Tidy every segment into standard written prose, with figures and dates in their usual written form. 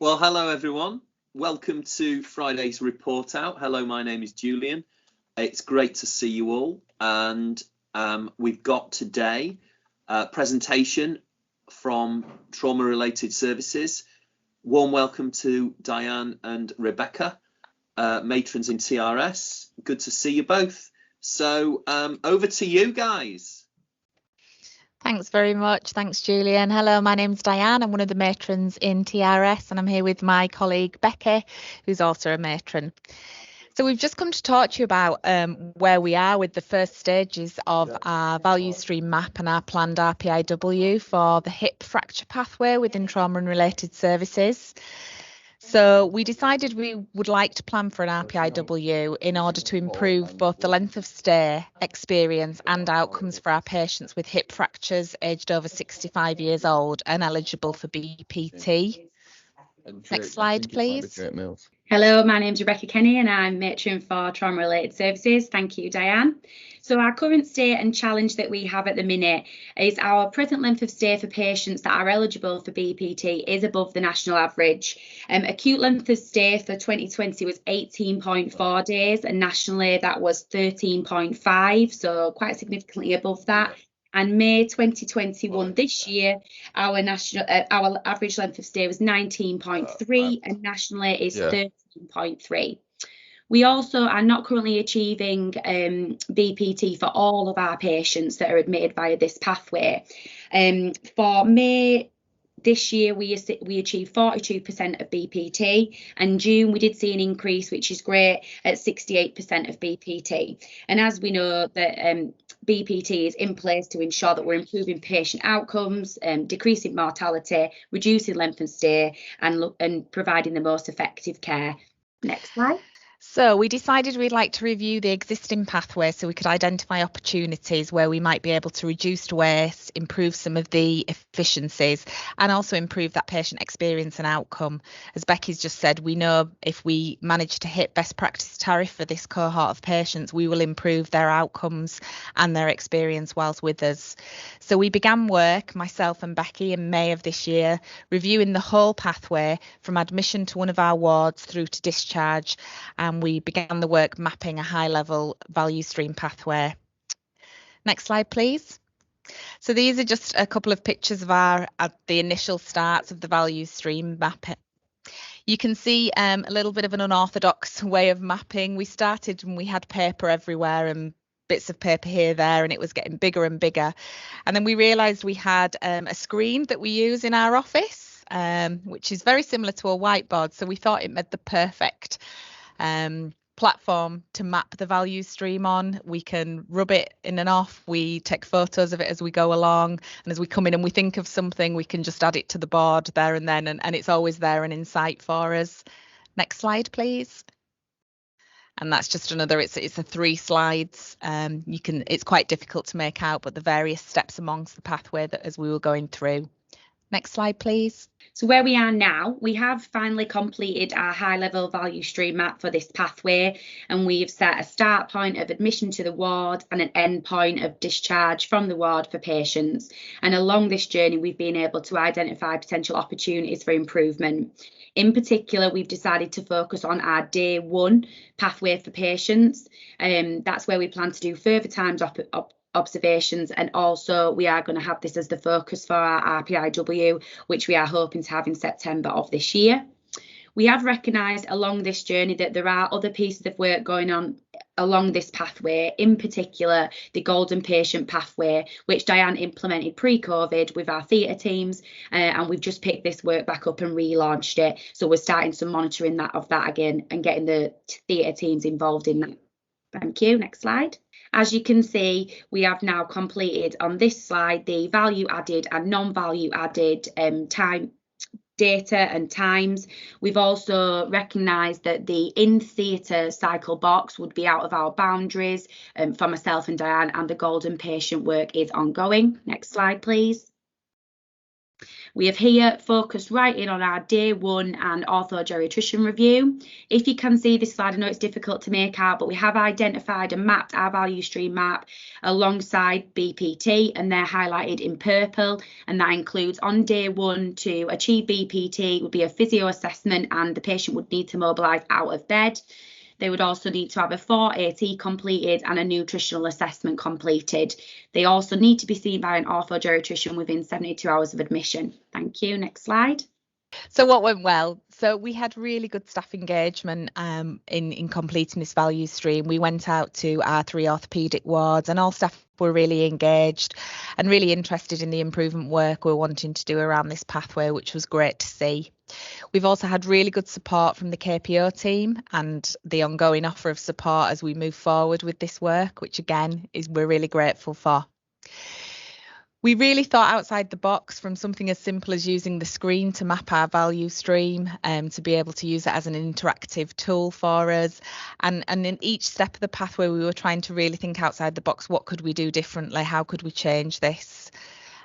Well, hello everyone. Welcome to Friday's report out. Hello, my name is Julian. It's great to see you all. And we've got today a presentation from Trauma Related Services. Warm welcome to Diane and Rebecca, matrons in TRS. Good to see you both. So over to you guys. Thanks very much. Thanks, Julian. Hello, my name's Diane. I'm one of the matrons in TRS, and I'm here with my colleague Becky, who's also a matron. So we've just come to talk to you about where we are with the first stages of our value stream map and our planned RPIW for the hip fracture pathway within trauma and related services. So we decided we would like to plan for an RPIW in order to improve both the length of stay, experience and outcomes for our patients with hip fractures aged over 65 years old and eligible for BPT. Next slide, please. Hello, my name's Rebecca Kenny and I'm matron for Trauma Related Services. Thank you, Diane. So our current state and challenge that we have at the minute is our present length of stay for patients that are eligible for BPT is above the national average. Acute length of stay for 2020 was 18.4 days and nationally that was 13.5, so quite significantly above that. And May 2021 this year, our average length of stay was 19.3 and nationally is 13.3. We also are not currently achieving BPT for all of our patients that are admitted via this pathway. For May this year, we achieved 42% of BPT, and June we did see an increase, which is great, at 68% of BPT. And as we know that BPT is in place to ensure that we're improving patient outcomes, decreasing mortality, reducing length of stay, and providing the most effective care. Next slide. So we decided we'd like to review the existing pathway so we could identify opportunities where we might be able to reduce waste, improve some of the efficiencies, and also improve that patient experience and outcome. As Becky's just said, we know if we manage to hit best practice tariff for this cohort of patients, we will improve their outcomes and their experience whilst with us. So we began work, myself and Becky, in May of this year, reviewing the whole pathway from admission to one of our wards through to discharge, and we began the work mapping a high-level value stream pathway. Next slide, please. So these are just a couple of pictures of the initial starts of the value stream map. You can see a little bit of an unorthodox way of mapping. We started and we had paper everywhere and bits of paper here, there, and it was getting bigger and bigger. And then we realised we had a screen that we use in our office, which is very similar to a whiteboard. So we thought it made the perfect platform to map the value stream on. We can rub it in and off. We take photos of it as we go along, and as we come in and we think of something, we can just add it to the board there and then, and it's always there and in sight for us. Next slide, please. And that's just another, it's a 3 slides. It's quite difficult to make out, but the various steps amongst the pathway that as we were going through. Next slide, please. So where we are now, we have finally completed our high-level value stream map for this pathway, and we've set a start point of admission to the ward and an end point of discharge from the ward for patients. And along this journey, we've been able to identify potential opportunities for improvement. In particular, we've decided to focus on our day 1 pathway for patients. That's where we plan to do further times observations, and also we are going to have this as the focus for our RPIW, which we are hoping to have in September of this year. We have recognised along this journey that there are other pieces of work going on along this pathway, in particular the golden patient pathway, which Diane implemented pre-COVID with our theatre teams, and we've just picked this work back up and relaunched it. So we're starting some monitoring of that again and getting the theatre teams involved in that. Thank you. Next slide. As you can see, we have now completed on this slide the value added and non-value added time data and times. We've also recognised that the in-theatre cycle box would be out of our boundaries for myself and Diane, and the golden patient work is ongoing. Next slide, please. We have here focused right in on our day one and ortho-geriatrician review. If you can see this slide, I know it's difficult to make out, but we have identified and mapped our value stream map alongside BPT, and they're highlighted in purple. And that includes on day one to achieve BPT would be a physio assessment, and the patient would need to mobilise out of bed. They would also need to have a 4AT completed and a nutritional assessment completed. They also need to be seen by an ortho-geriatrician within 72 hours of admission. Thank you. Next slide. So what went well? So we had really good staff engagement in completing this value stream. We went out to our 3 orthopaedic wards, and all staff were really engaged and really interested in the improvement work we're wanting to do around this pathway, which was great to see. We've also had really good support from the KPO team and the ongoing offer of support as we move forward with this work, which again we're really grateful for. We really thought outside the box, from something as simple as using the screen to map our value stream, to be able to use it as an interactive tool for us. And in each step of the pathway, we were trying to really think outside the box. What could we do differently? How could we change this?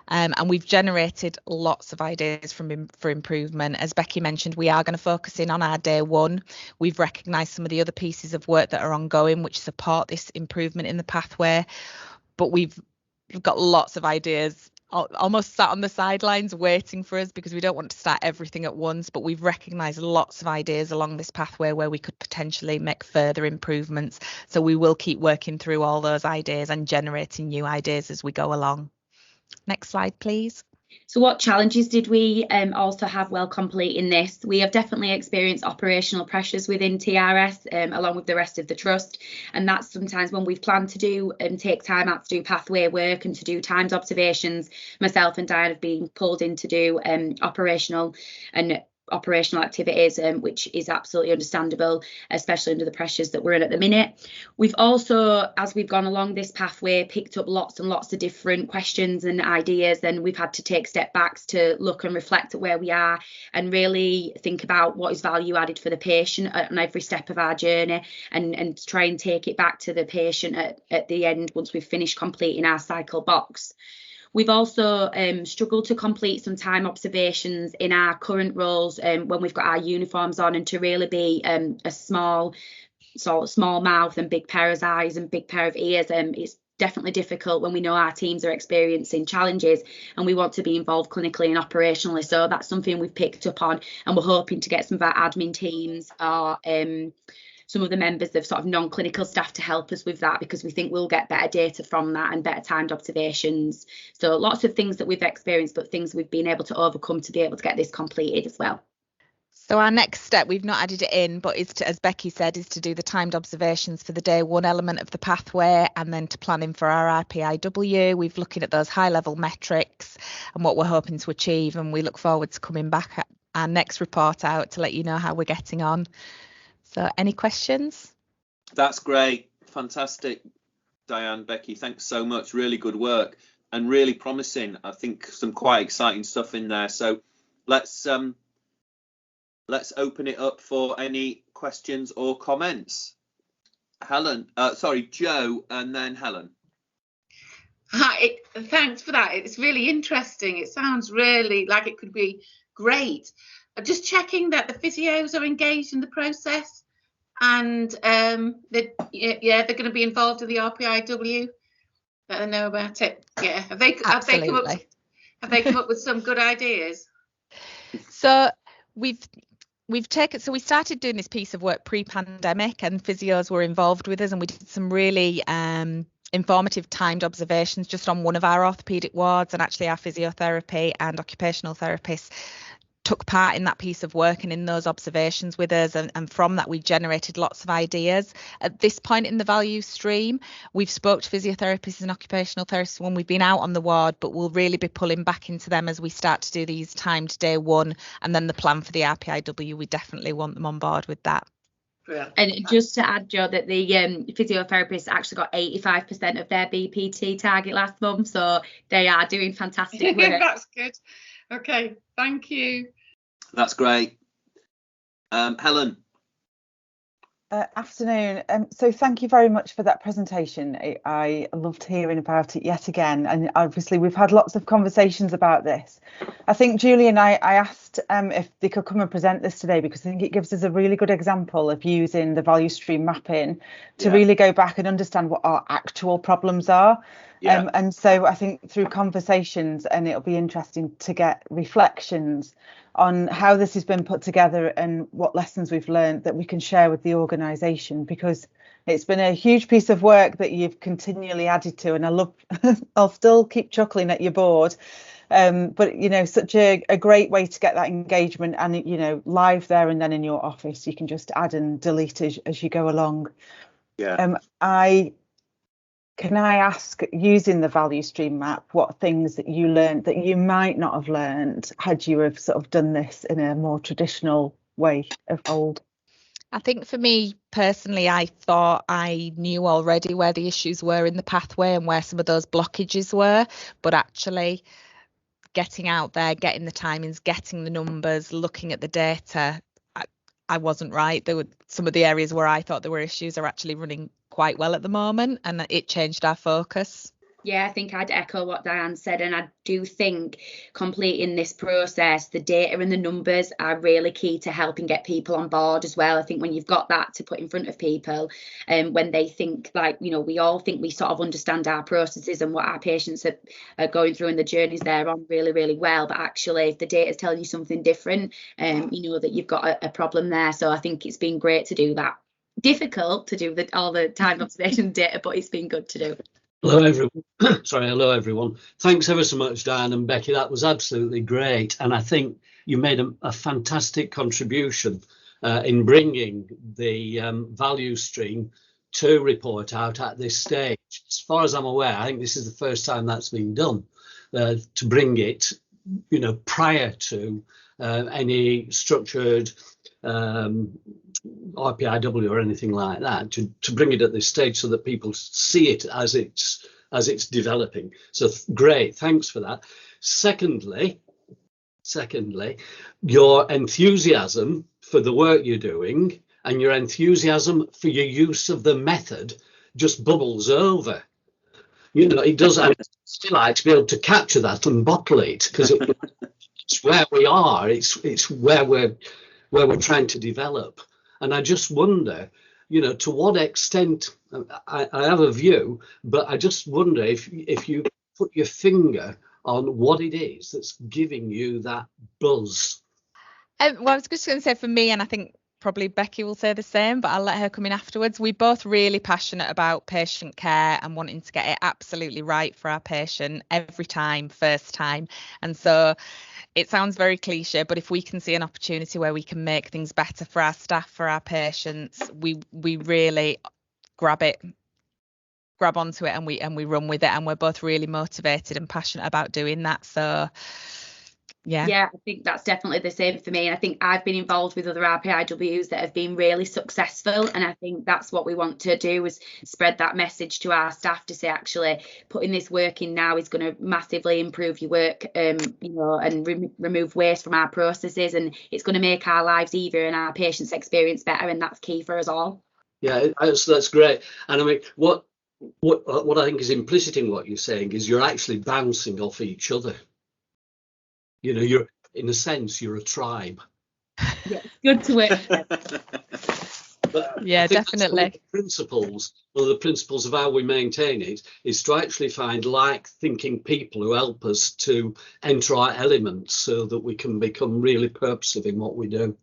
And we've generated lots of ideas for improvement. As Becky mentioned, we are going to focus in on our day one. We've recognised some of the other pieces of work that are ongoing, which support this improvement in the pathway. But we've got lots of ideas almost sat on the sidelines waiting for us, because we don't want to start everything at once, but we've recognised lots of ideas along this pathway where we could potentially make further improvements. So we will keep working through all those ideas and generating new ideas as we go along. Next slide, please. So what challenges did we also have while completing this? We have definitely experienced operational pressures within TRS along with the rest of the trust, and that's sometimes when we've planned to do and take time out to do pathway work and to do timed observations. Myself and Diane have been pulled in to do operational activities, which is absolutely understandable, especially under the pressures that we're in at the minute. We've also, as we've gone along this pathway, picked up lots and lots of different questions and ideas, and we've had to take step backs to look and reflect at where we are and really think about what is value added for the patient on every step of our journey, and try and take it back to the patient at the end once we've finished completing our cycle box. We've also struggled to complete some time observations in our current roles when we've got our uniforms on, and to really be a small mouth and big pair of eyes and big pair of ears. It's definitely difficult when we know our teams are experiencing challenges and we want to be involved clinically and operationally. So that's something we've picked up on, and we're hoping to get some of our admin teams or some of the members of sort of non-clinical staff to help us with that, because we think we'll get better data from that and better timed observations. So lots of things that we've experienced, but things we've been able to overcome to be able to get this completed as well. So our next step, we've not added it in, but is to, as Becky said, is to do the timed observations for the day one element of the pathway, and then to planning for our RPIW. We've looking at those high level metrics and what we're hoping to achieve, and we look forward to coming back at our next report out to let you know how we're getting on. So any questions? That's great. Fantastic, Diane, Becky. Thanks so much. Really good work and really promising. I think some quite exciting stuff in there. So let's open it up for any questions or comments. Joe, and then Helen. Hi, thanks for that. It's really interesting. It sounds really like it could be great. Just checking that the physios are engaged in the process, and they're going to be involved in the RPIW. Let them know about it. Yeah, have they come up with some good ideas? So we started doing this piece of work pre-pandemic, and physios were involved with us, and we did some really informative timed observations just on one of our orthopaedic wards, and actually our physiotherapy and occupational therapists took part in that piece of work and in those observations with us, and from that we generated lots of ideas. At this point in the value stream, we've spoke to physiotherapists and occupational therapists when we've been out on the ward, but we'll really be pulling back into them as we start to do these timed day one, and then the plan for the RPIW, we definitely want them on board with that. Brilliant. And just to add, Joe, that the physiotherapists actually got 85% of their BPT target last month, so they are doing fantastic work. That's good. Okay, thank you. That's great. Helen. Afternoon. So thank you very much for that presentation. I loved hearing about it yet again. And obviously we've had lots of conversations about this. I think Julian, I asked if they could come and present this today because I think it gives us a really good example of using the value stream mapping to really go back and understand what our actual problems are. And so I think through conversations, and it'll be interesting to get reflections on how this has been put together and what lessons we've learned that we can share with the organisation, because it's been a huge piece of work that you've continually added to, and I love I'll still keep chuckling at your board, but you know, such a great way to get that engagement, and you know, live there and then in your office you can just add and delete as you go along. Can I ask, using the value stream map, what things that you learned that you might not have learned had you have sort of done this in a more traditional way of old? I think for me personally, I thought I knew already where the issues were in the pathway and where some of those blockages were, but actually getting out there, getting the timings, getting the numbers, looking at the data, I wasn't right. There were some of the areas where I thought there were issues are actually running quite well at the moment, and it changed our focus. Yeah, I think I'd echo what Diane said, and I do think completing this process, the data and the numbers are really key to helping get people on board as well. I think when you've got that to put in front of people, when they think, like, you know, we all think we sort of understand our processes and what our patients are going through and the journeys they're on really, really well, but actually if the data is telling you something different, you know that you've got a problem there. So I think it's been great to do that. Difficult to do all the time observation data, but it's been good to do. Hello everyone. Hello everyone. Thanks ever so much, Diane and Becky. That was absolutely great, and I think you made a fantastic contribution in bringing the value stream to report out at this stage. As far as I'm aware, I think this is the first time that's been done, to bring it, you know, prior to any structured RPIW or anything like that, to bring it at this stage so that people see it as it's developing. So great, thanks for that. Secondly, your enthusiasm for the work you're doing and your enthusiasm for your use of the method just bubbles over. You know, it does. I still like to be able to capture that and bottle it, because it's where we are. It's where we're trying to develop. And I just wonder, you know, to what extent, I have a view, but I just wonder if you put your finger on what it is that's giving you that buzz. Well, I was just going to say, for me, and I think probably Becky will say the same, but I'll let her come in afterwards. We're both really passionate about patient care and wanting to get it absolutely right for our patient every time, first time. And so it sounds very cliche, but if we can see an opportunity where we can make things better for our staff, for our patients, we really grab onto it and we run with it, and we're both really motivated and passionate about doing that. So yeah, I think that's definitely the same for me. And I think I've been involved with other RPIWs that have been really successful, and I think that's what we want to do, is spread that message to our staff to say, actually, putting this work in now is going to massively improve your work, you know, and remove waste from our processes, and it's going to make our lives easier and our patients' experience better, and that's key for us all. Yeah, that's great. And I mean, what I think is implicit in what you're saying is you're actually bouncing off each other. You know, you're, in a sense, you're a tribe. Yeah, good to work. But yeah, definitely. One of the principles of how we maintain it is to actually find like-thinking people who help us to enter our elements so that we can become really purposive in what we do.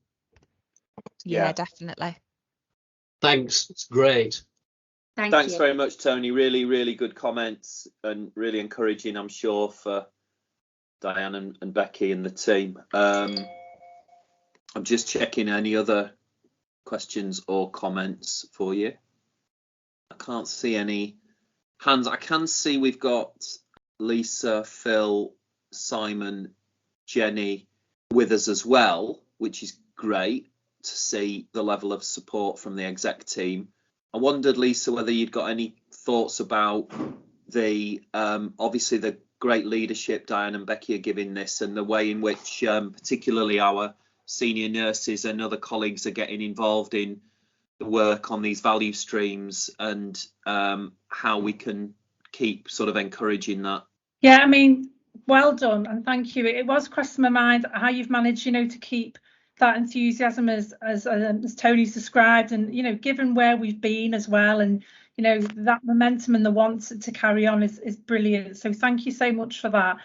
Yeah, definitely. Thanks, it's great. Thanks very much, Tony. Really, really good comments and really encouraging, I'm sure, for Diane and Becky and the team. I'm just checking any other questions or comments for you. I can't see any hands. I can see we've got Lisa, Phil, Simon, Jenny with us as well, which is great to see the level of support from the exec team. I wondered, Lisa, whether you'd got any thoughts about the obviously the great leadership Diane and Becky are giving this, and the way in which particularly our senior nurses and other colleagues are getting involved in work on these value streams and how we can keep sort of encouraging that. Yeah, I mean, well done, and thank you. It was crossing my mind how you've managed, to keep that enthusiasm as Tony's described, and given where we've been as well, and that momentum and the want to carry on is brilliant. So thank you so much for that.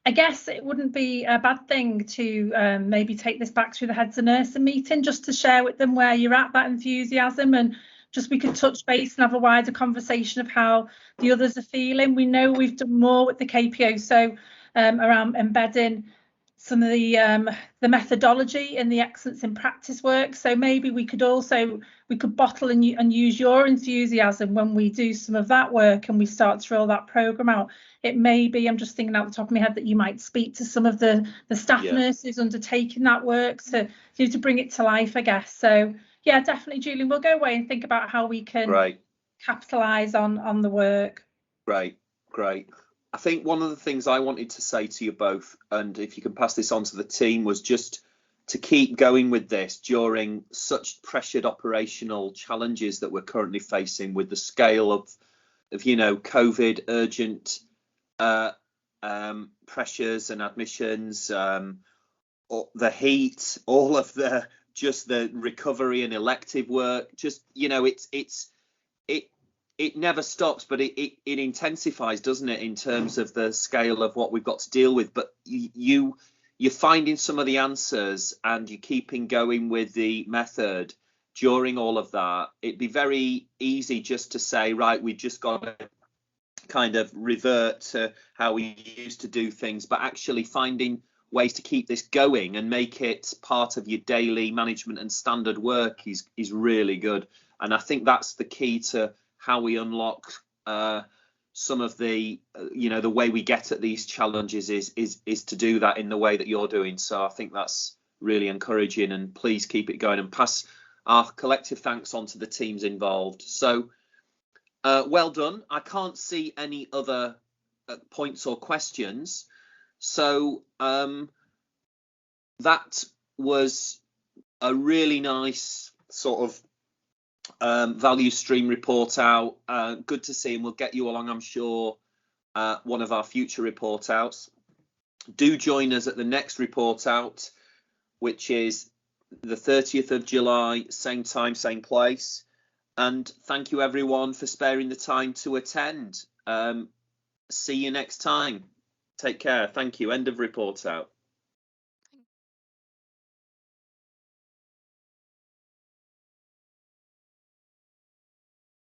I guess it wouldn't be a bad thing to maybe take this back through the heads of nursing meeting, just to share with them where you're at, that enthusiasm, and just we could touch base and have a wider conversation of how the others are feeling. We know we've done more with the KPO, so around embedding some of the methodology in the excellence in practice work. So maybe we could bottle and use your enthusiasm when we do some of that work and we start to roll that programme out. It may be, I'm just thinking out the top of my head, that you might speak to some of the staff nurses undertaking that work to bring it to life, I guess. So yeah, definitely, Julian, we'll go away and think about how we can capitalise on the work. Great. I think one of the things I wanted to say to you both, and if you can pass this on to the team, was just to keep going with this during such pressured operational challenges that we're currently facing with the scale of COVID, urgent pressures and admissions, the heat, all of the recovery and elective work. Just it never stops, but it intensifies, doesn't it, in terms of the scale of what we've got to deal with. But you're finding some of the answers and you're keeping going with the method during all of that. It'd be very easy just to say, right, we've just got to kind of revert to how we used to do things, but actually finding ways to keep this going and make it part of your daily management and standard work is really good. And I think that's the key to how we unlock some of the the way we get at these challenges is to do that in the way that you're doing. So I think that's really encouraging, and please keep it going and pass our collective thanks on to the teams involved. So well done. I can't see any other points or questions, so that was a really nice sort of value stream report out. Good to see, and we'll get you along, I'm sure, one of our future report outs. Do join us at the next report out, which is the 30th of July, same time, same place. And thank you everyone for sparing the time to attend. See you next time. Take care. Thank you. End of report out.